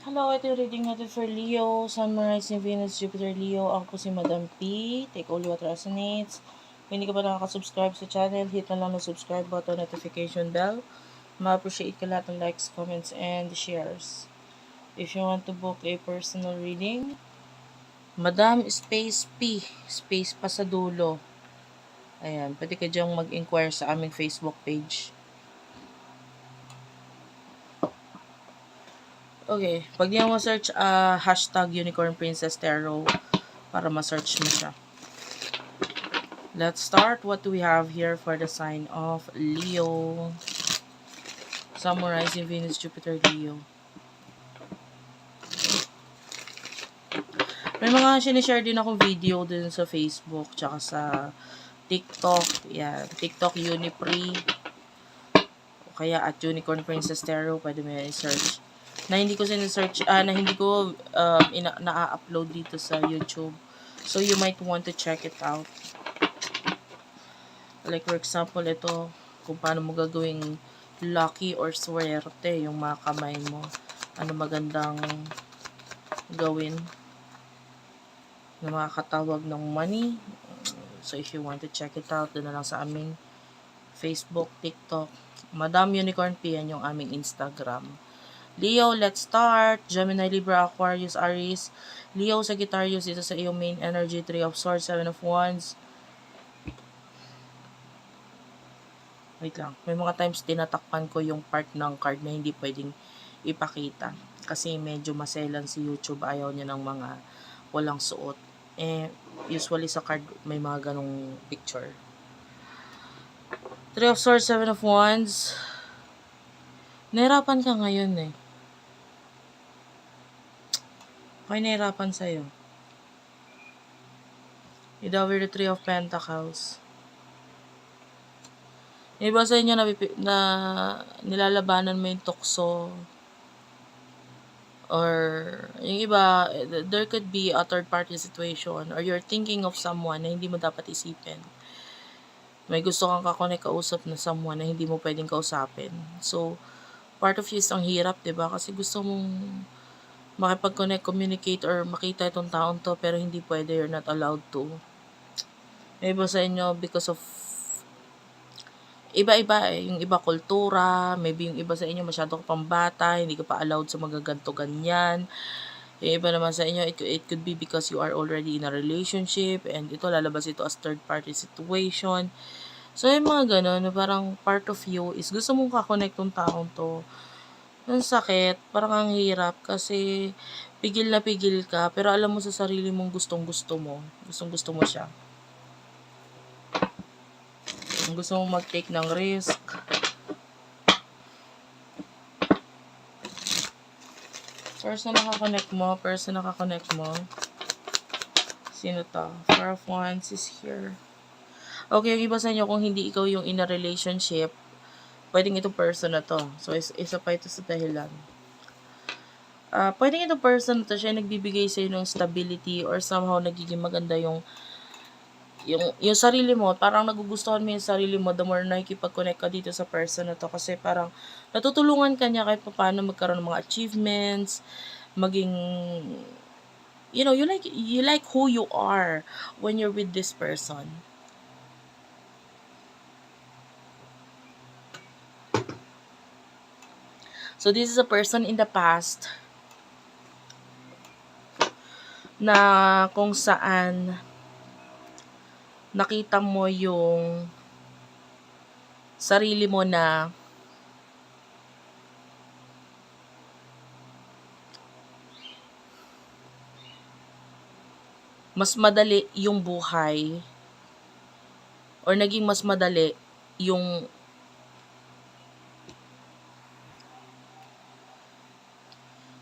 Hello, ito yung reading natin for Leo, Sun, Rising, Venus, Jupiter, Leo. Ako po si Madam P. Take all what resonates. Kung hindi ka pa nakaka-subscribe sa channel, hit na lang ng subscribe button, notification bell. Ma-appreciate ka lahat ng likes, comments, and shares. If you want to book a personal reading, Madam Space P. Space pa sa dulo. Ayan, pwede ka dyang mag-inquire sa aming Facebook page. Okay, pag di mo search hashtag Unicorn Princess Tarot para ma-search mo siya. Let's start. What do we have here for the sign of Leo? Sun, Rising, Venus, Jupiter, Leo. May mga sinishare din akong video din sa Facebook tsaka sa TikTok. Yan, TikTok Unipre. O kaya at Unicorn Princess Tarot, pwede mo yan i-search. Na hindi ko sinesearch, na hindi ko na-upload dito sa YouTube. So you might want to check it out. Like for example, ito, kung paano mo gagawing lucky or swerte yung mga kamay mo. Ano magandang gawin na makakatawag ng money. So if you want to check it out, doon na lang sa aming Facebook, TikTok. Madam Unicorn P, yan yung aming Instagram. Leo, let's start. Gemini, Libra, Aquarius, Aries. Leo, Sagittarius, ito sa iyong main energy. 3 of Swords, 7 of Wands. Wait lang. May mga times tinatakpan ko yung part ng card na hindi pwedeng ipakita. Kasi medyo maselan si YouTube. Ayaw niya ng mga walang suot. Usually sa card may mga ganong picture. 3 of Swords, 7 of Wands. Nahirapan ka ngayon eh. Okay, nahirapan sa'yo. You over the 3 of Pentacles. Yung iba sa inyo na nilalabanan mo yung tukso. Or yung iba, there could be a third party situation. Or you're thinking of someone na hindi mo dapat isipin. May gusto kang kausap na someone na hindi mo pwedeng kausapin. So, part of you is ang hirap, diba? Kasi gusto mong makipag-connect, communicate, or makita itong taong to, pero hindi pwede, you're not allowed to. May iba sa inyo because of iba-iba eh. Yung iba kultura, maybe yung iba sa inyo masyado ka pang bata, hindi ka pa allowed sa magaganto ganyan. Yung iba naman sa inyo, it could be because you are already in a relationship, and ito, lalabas ito as third party situation. So, yung mga ganun, parang part of you is gusto mong kakonect ng taong to. Ang sakit, parang ang hirap kasi pigil na pigil ka, pero alam mo sa sarili mong gustong-gusto mo. Gustong-gusto mo siya. Gusto mong mag-take ng risk. Person na nakakonect mo. Sino to? Four of Wands is here. Okay, yung iba sa inyo, kung hindi ikaw yung in a relationship, pwedeng itong person na to. So, isa pa ito sa dahilan. Pwedeng itong person na to, siya nagbibigay sa'yo ng stability or somehow nagiging maganda yung sarili mo. Parang nagugustuhan mo yung sarili mo the more nakikipag-connect ka dito sa person na to. Kasi parang natutulungan ka niya kahit paano magkaroon ng mga achievements, maging, you like who you are when you're with this person. So, this is a person in the past na kung saan nakita mo yung sarili mo na mas madali yung buhay or naging mas madali yung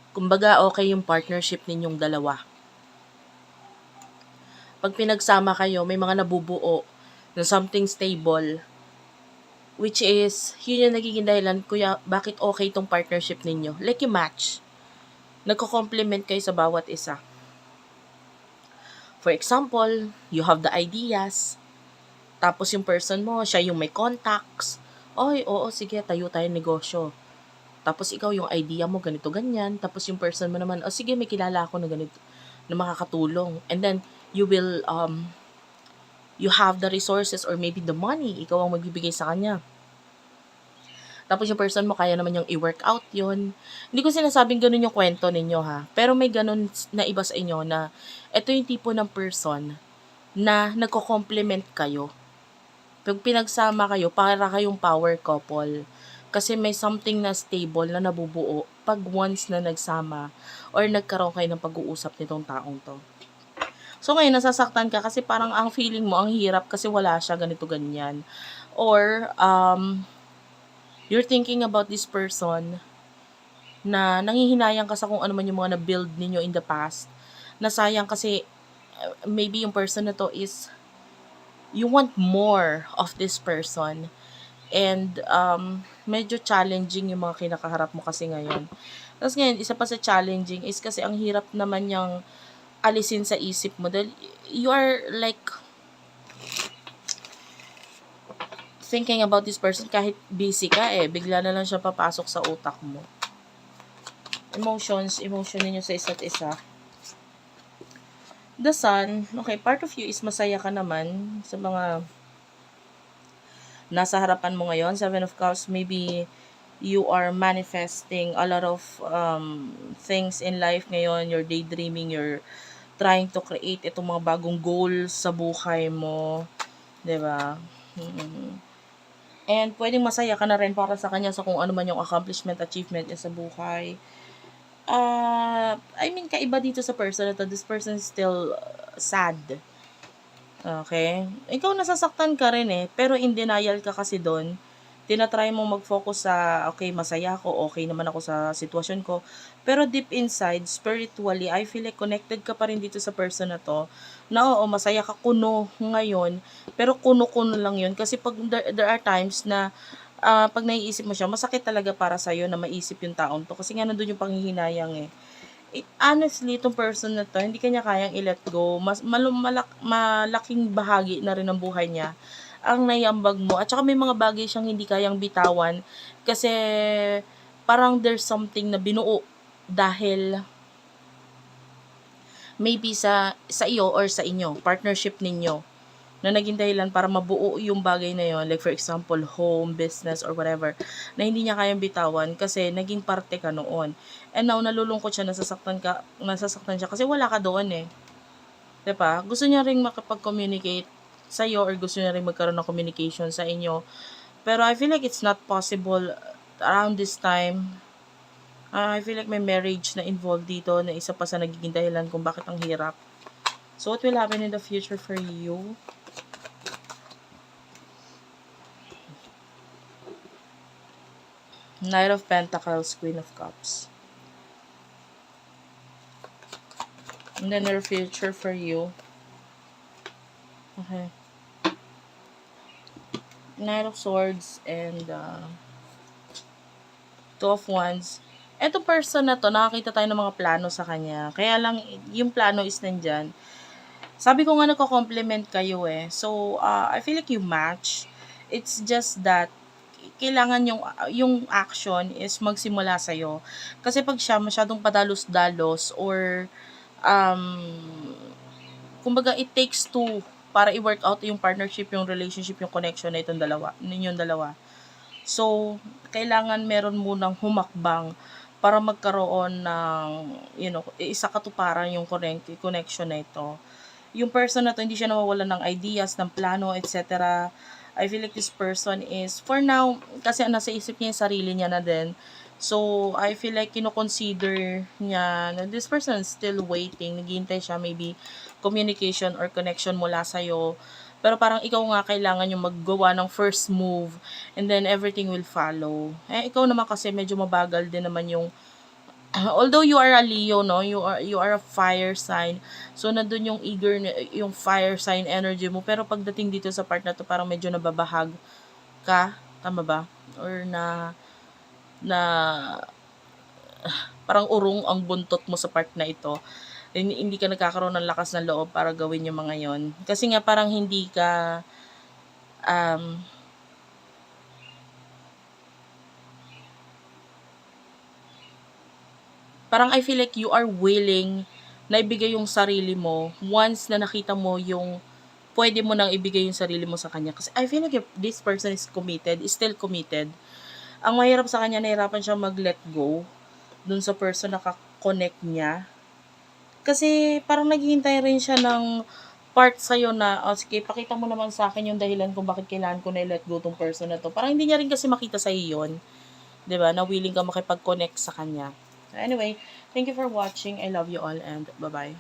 kumbaga okay yung partnership ninyong dalawa. Pag pinagsama kayo, may mga nabubuo na something stable, which is, yun yung nagiging dahilan kuya bakit okay tong partnership ninyo. Like yung match. Nagko-complement kayo sa bawat isa. For example, you have the ideas, tapos yung person mo, siya yung may contacts. Oy, oo, sige, tayo negosyo. Tapos ikaw yung idea mo ganito ganyan, tapos yung person mo naman, "Oh, sige may kilala ako na ganito na makakatulong." And then you have the resources or maybe the money, ikaw ang magbibigay sa kanya. Tapos yung person mo kaya naman yung i-work out yun. Hindi ko sinasabing ganun yung kwento ninyo ha, pero may ganun na iba sa inyo na ito yung tipo ng person na nagko-complement kayo. Pag pinagsama kayo, para kayong power couple. Kasi may something na stable na nabubuo pag once na nagsama or nagkaroon kayo ng pag-uusap nitong taong to. So ngayon, nasasaktan ka kasi parang ang feeling mo, ang hirap kasi wala siya, ganito, ganyan. Or, you're thinking about this person na nanghihinayang ka sa kung ano man yung mga na-build ninyo in the past. Nasayang kasi maybe yung person na to is you want more of this person. And medyo challenging yung mga kinakaharap mo kasi ngayon. Tapos ngayon, isa pa sa challenging is kasi ang hirap naman yung alisin sa isip mo dahil you are like thinking about this person kahit busy ka bigla na lang siya papasok sa utak mo. Emotion ninyo sa isa't isa. The Sun, okay, part of you is masaya ka naman sa mga nasa harapan mo ngayon. 7 of Cups, maybe you are manifesting a lot of things in life ngayon. You're daydreaming, you're trying to create itong mga bagong goals sa buhay mo. 'Di ba? And pwedeng masaya ka na rin para sa kanya sa kung ano man yung accomplishment, achievement niya sa buhay. I mean, kaiba dito sa person na to, this person is still sad. Okay? Ikaw nasasaktan ka rin pero in denial ka kasi doon. Tinatry mo mag-focus sa, okay, masaya ako, okay naman ako sa sitwasyon ko. Pero deep inside, spiritually, I feel like connected ka pa rin dito sa person na to. Na oo, masaya ka kuno ngayon, pero kuno-kuno lang yun. Kasi pag there are times na pag naiisip mo siya, masakit talaga para sa'yo na maisip yung taong to. Kasi nga nandun yung panghihinayang honestly, itong person na to, hindi kanya kayang i-let go. Malaking bahagi na rin ng buhay niya ang naiambag mo. At saka may mga bagay siyang hindi kayang bitawan kasi parang there's something na binuo dahil maybe sa iyo or sa inyo, partnership ninyo na naging dahilan para mabuo yung bagay na yon, like for example, home, business, or whatever, na hindi niya kayang bitawan kasi naging parte ka noon. And now, nalulungkot siya, nasasaktan siya kasi wala ka doon 'di ba? Gusto niya ring makapag-communicate sa iyo or gusto niya ring magkaroon ng communication sa inyo. Pero I feel like it's not possible around this time. I feel like may marriage na involved dito na isa pa sa nagiging dahilan kung bakit ang hirap. So, what will happen in the future for you? Knight of Pentacles, Queen of Cups. And then your future for you. Okay. Knight of Swords and Two of Wands. Eto person na to, nakakita tayo ng mga plano sa kanya. Kaya lang, yung plano is nandyan. Sabi ko nga nagko-compliment kayo So, I feel like you match. It's just that, kailangan yung action is magsimula sa'yo. Kasi pag siya masyadong padalos-dalos or, kumbaga, it takes two para i-work out yung partnership, yung relationship, yung connection na ninyong dalawa. So, kailangan meron munang humakbang para magkaroon ng, isa katuparan yung connection na ito. Yung person na to, hindi siya nawawalan ng ideas, ng plano, etc. I feel like this person is, for now, kasi nasa isip niya yung sarili niya na din. So, I feel like kino-consider niya na this person is still waiting. Naghihintay siya maybe communication or connection mula sa'yo. Pero parang ikaw nga kailangan yung maggawa ng first move and then everything will follow. Ikaw naman kasi medyo mabagal din naman yung although you are a Leo, no? You are a fire sign. So nandun yung yung fire sign energy mo. Pero pagdating dito sa part na to, parang medyo nababahag ka, tama ba? Or na parang urong ang buntot mo sa part na ito. Hindi ka nagkakaroon ng lakas ng loob para gawin yung mga yon. Kasi nga parang hindi ka Parang I feel like you are willing na ibigay yung sarili mo once na nakita mo yung pwede mo nang ibigay yung sarili mo sa kanya. Kasi I feel like if this person is committed, is still committed, ang mahirap sa kanya, nahirapan siya mag-let go dun sa person na connect niya. Kasi parang naghihintay rin siya ng part sa'yo na, oh, sige, pakita mo naman sa akin yung dahilan kung bakit kailangan ko na let go tong person na to. Parang hindi niya rin kasi makita sa'yo yun. 'Di ba? Na willing ka makipag-connect sa kanya. So anyway, thank you for watching. I love you all and bye-bye.